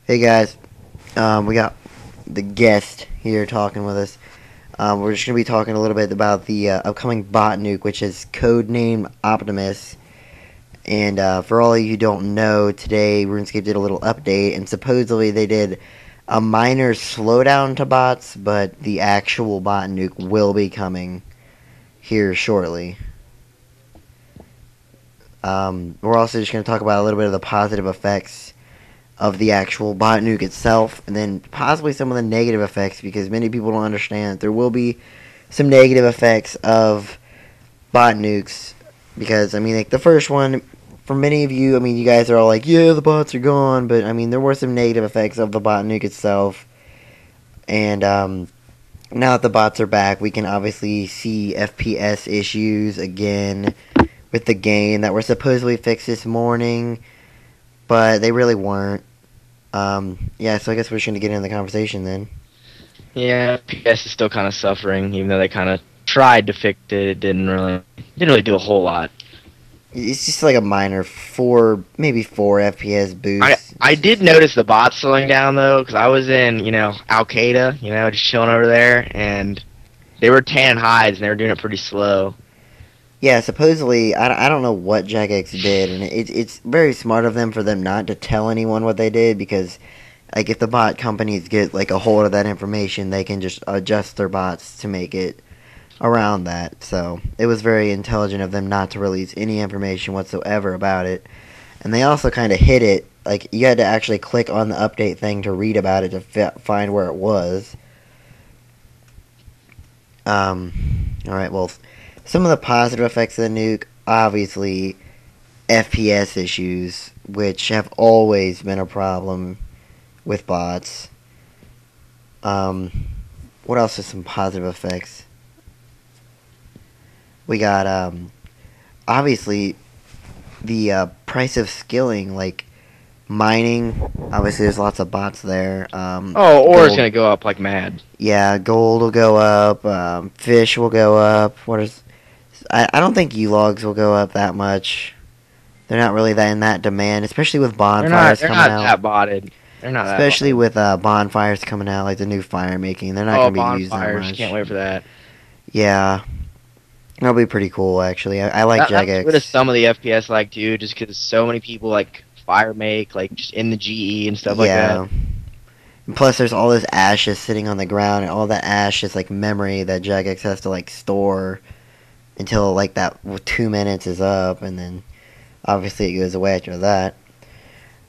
Hey guys, we got the guest here talking with us. We're just going to be talking a little bit about the upcoming Bot Nuke, which is codenamed Optimus. And for all of you who don't know, today RuneScape did a little update, and supposedly they did a minor slowdown to bots, but the actual Bot Nuke will be coming here shortly. We're also just going to talk about a little bit of the positive effects of the actual bot nuke itself, and then possibly some of the negative effects, because many people don't understand that there will be some negative effects of bot nukes. Because I mean, like the first one, for many of you, I mean, you guys are all like, yeah, the bots are gone, but I mean, there were some negative effects of the bot nuke itself, and now that the bots are back, we can obviously see FPS issues again with the game that were supposedly fixed this morning, but they really weren't. Yeah, so I guess we're just going to get into the conversation then. Yeah, PS is still kind of suffering, even though they kind of tried to fix it. It didn't really do a whole lot. It's just like a minor maybe 4 FPS I boost. I did notice the bots slowing down though, because I was in Al Qaeda, just chilling over there, and they were tan hides and they were doing it pretty slow. Yeah, supposedly, I don't know what Jagex did, and it's very smart of them for them not to tell anyone what they did, because like if the bot companies get like a hold of that information, they can just adjust their bots to make it around that. So it was very intelligent of them not to release any information whatsoever about it. And they also kind of hid it. Like you had to actually click on the update thing to read about it to find where it was. All right. Well, some of the positive effects of the nuke, obviously, FPS issues, which have always been a problem with bots. What else is some positive effects? We got obviously the price of skilling, like mining. Obviously, there's lots of bots there. Oh, ore is Gold, gonna go up like mad. yeah, gold will go up. Fish will go up. I don't think logs will go up that much. They're not really that in that demand, especially with They're not bonfires they're coming not out. that botted. They're not that Especially botted. with bonfires coming out, like the new fire making, they're not Oh, going to be used that bonfires! Can't much. wait for that. Yeah, that'll be pretty cool. Actually, I like That'll get rid of Jagex. some of the FPS like too, just because so many people like fire make like just in the GE and stuff like that. Yeah. And plus, there's all this ashes sitting on the ground, and all that ash is like memory that Jagex has to like store until like that 2 minutes is up, and then obviously it goes away after that.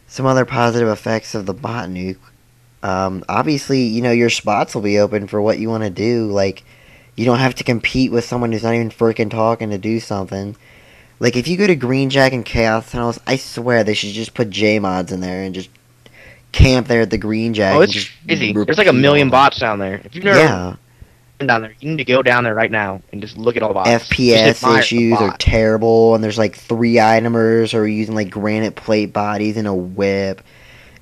Some other positive effects of the bot nuke. Obviously, your spots will be open for what you want to do. Like, you don't have to compete with someone who's not even freaking talking to do something. Like, if you go to Green Jack and Chaos Tunnels, I swear they should just put J mods in there and just camp there at the Green Oh, Jack and it's just crazy. There's like a repeat all million of them. bots down there. If you've never Yeah, been down there, you need to go down there right now and just look at all the bots. Just FPS admire the issues are bots. terrible, and there's like 3 itemers who are using like granite plate bodies and a whip.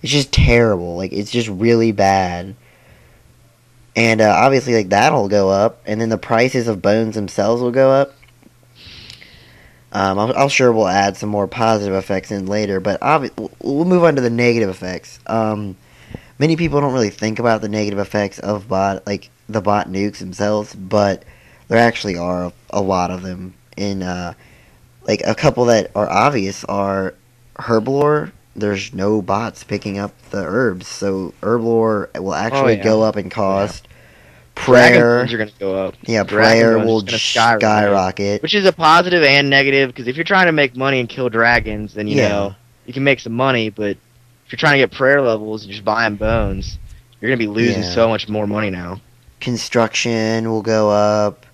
It's just terrible. Like, it's just really bad. And obviously, like that'll go up, and then the prices of bones themselves will go up. I'll sure we'll add some more positive effects in later, but we'll move on to the negative effects. Many people don't really think about the negative effects of the bot nukes themselves, but there actually are a lot of them. In like a couple that are obvious are herblore. There's no bots picking up the herbs, so herblore will Oh actually yeah. go up in Oh yeah. cost. Dragon bones Prayer, are gonna go up. yeah, Dragon prayer bones are will just gonna skyrocket, skyrocket. which is a positive and negative. Because if you're trying to make money and kill dragons, then Yeah, you can make some money. But if you're trying to get prayer levels and just buying bones, you're gonna be losing yeah. so much more money now. Construction will go up.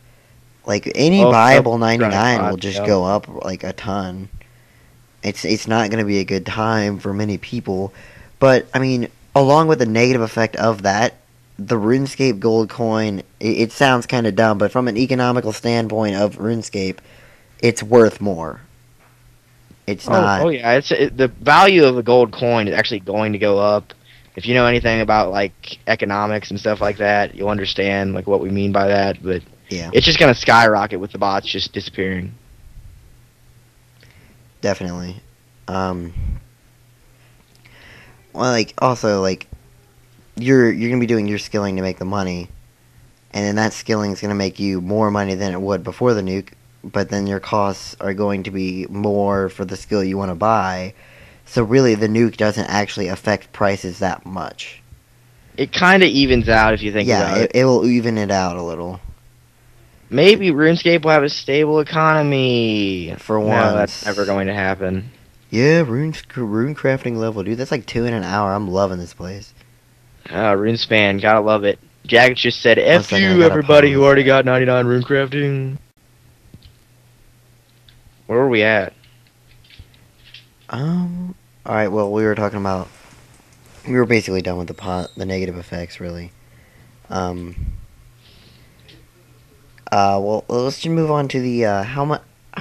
Like any Oh, viable 99 will bots. just Yep. go up like a ton. It's not going to be a good time for many people, but I mean, along with the negative effect of that, the RuneScape gold coin. It sounds kind of dumb, but from an economical standpoint of RuneScape, it's worth more. It's Oh not. yeah. The value of the gold coin is actually going to go up. If you know anything about like economics and stuff like that, you'll understand like what we mean by that. But Yeah, it's just gonna skyrocket with the bots just disappearing. definitely. Um, Well, like also like you're gonna be doing your skilling to make the money, and then that skilling is gonna make you more money than it would before the nuke. But then your costs are going to be more for the skill you want to buy. So really, the nuke doesn't actually affect prices that much. It kind of evens out if you think Yeah, about it. it will even it out a little. Maybe RuneScape will have a stable economy. For No, once. that's never going to happen. Yeah, rune crafting level, dude. That's like 2 in an hour. I'm loving this place. RuneSpan, gotta love it. Jack just said, One F second, I you, gotta everybody who pause. already got 99 rune crafting. Where were we at? Alright, well, we were talking about... We were basically done with the negative effects, really. Well, let's just move on to the, how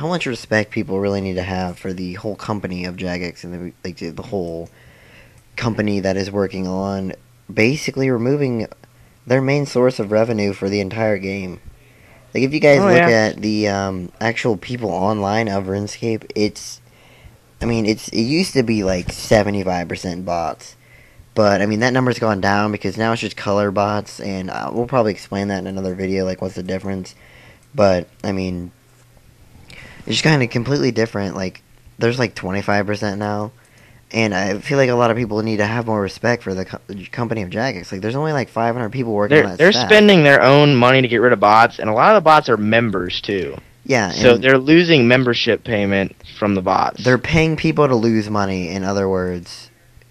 much respect people really need to have for the whole company of Jagex and the whole company that is working on basically removing their main source of revenue for the entire game. Like, if you guys look at the actual people online of RuneScape, it used to be like 75% bots. But, I mean, that number's gone down because now it's just color bots, and we'll probably explain that in another video, like, what's the difference. But, I mean, it's just kind of completely different. Like, there's like 25% now. And I feel like a lot of people need to have more respect for the company of Jagex. Like, there's only like 500 people working on that They're staff. spending their own money to get rid of bots, and a lot of the bots are members, too. Yeah, So they're losing membership payment from the bots. They're paying people to lose money, in other words.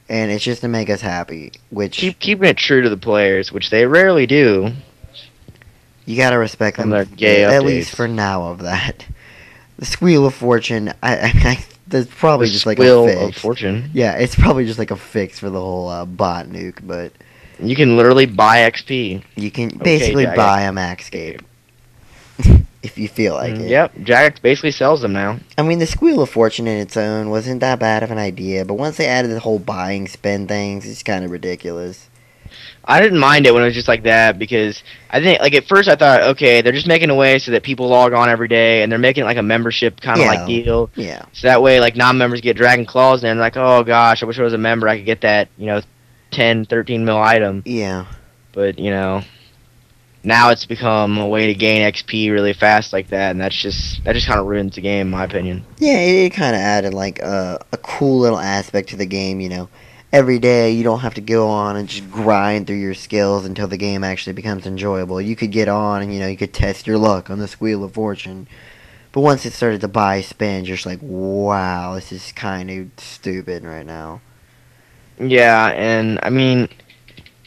And it's just to make us happy, which... Keeping it true to the players, which they rarely do. You gotta respect them, Their gay at updates. least for now of that. The Squeal of Fortune, that's probably The just like a Squill fix. of Fortune. Yeah, it's probably just like a fix for the whole bot nuke, but... You can literally buy XP. You can basically Jagex. buy a Maxscape. If you feel like it. Yep, Jagex basically sells them now. I mean, the Squeal of Fortune in its own wasn't that bad of an idea, but once they added the whole buying spend things, it's kind of ridiculous. I didn't mind it when it was just like that because I think, like, at first I thought, okay, they're just making a way so that people log on every day and they're making like a membership kind of like deal. Yeah. So that way, like, non-members get Dragon Claws and they're like, oh gosh, I wish I was a member. I could get that, 10, 13 mil item. Yeah. But, now it's become a way to gain XP really fast like that, and that just kind of ruins the game, in my opinion. Yeah, it kind of added like a cool little aspect to the game, Every day you don't have to go on and just grind through your skills until the game actually becomes enjoyable. You could get on and, you could test your luck on the Squeal of Fortune. But once it started to buy spin, you're just like, wow, this is kind of stupid right now. Yeah, and, I mean,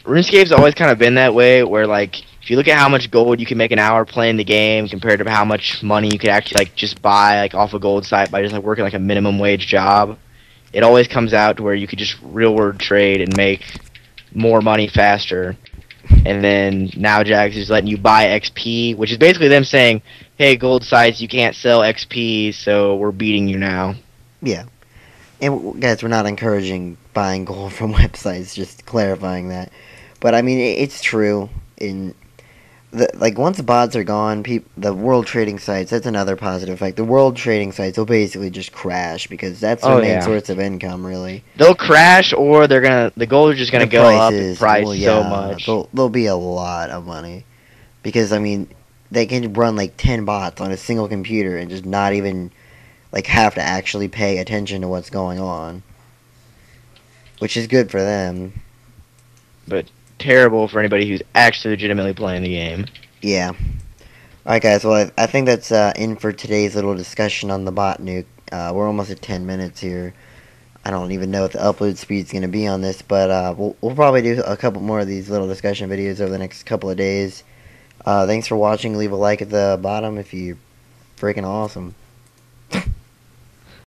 RuneScape's always kind of been that way, where, like, if you look at how much gold you can make an hour playing the game compared to how much money you could actually, like, just buy, like, off a gold site by just, like, working, like, a minimum wage job, it always comes out to where you could just real-world trade and make more money faster. And then now Jagex is letting you buy XP, which is basically them saying, hey, gold sites, you can't sell XP, so we're beating you now. Yeah. And, guys, we're not encouraging buying gold from websites, just clarifying that. But, I mean, it's true. Once the bots are gone, the world trading sites, that's another positive effect. The world trading sites will basically just crash because that's their main source of income, really. They'll crash, or the gold is just gonna go up in price so much. There'll be a lot of money because I mean they can run like 10 bots on a single computer and just not even like have to actually pay attention to what's going on, which is good for them. But terrible for anybody who's actually legitimately playing the game. Yeah. Alright guys, well I think that's in for today's little discussion on the bot nuke. We're almost at 10 minutes here. I don't even know what the upload speed's going to be on this, but we'll probably do a couple more of these little discussion videos over the next couple of days. Thanks for watching. Leave a like at the bottom if you're freaking awesome.